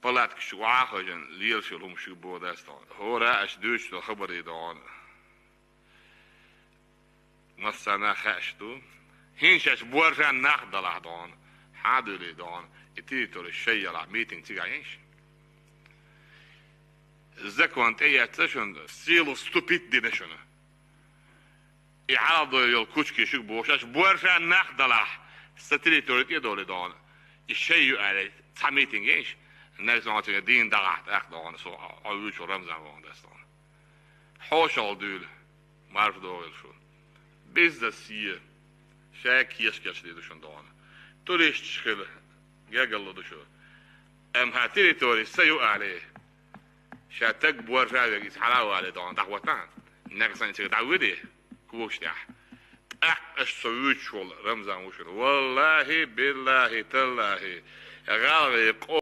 طلعت كشوعة خجن ليل شلهم شو بوداستان هو رأش دوش الخبر يدان مثلا خاشتو هينشاش بورجان ناخد لحدان حادو لدان اتيتو الشيء على ميتينج تيجايش زكوانت ايه تشون سيلو ستوبيد دينشونه يعرض الكوشكي شو بوشاش بورجان ناخد لح ستريتوريت يدول دان الشيء على تميتينج ايش الناس ما تقدين دعات أخذون سو عيوش ورمزان واندستان حوش الدول معرف دول شو بيز السير شاك يشكش لي دوشون دان تريش تشكل جاقل دوشو هاتيري توري سيو عليه شاتك بورجا يسحلاو عليه دان دعوتان نقصان يصير دعودي كوش تاح السويتش رمزان وشو والله بالله تالله غالي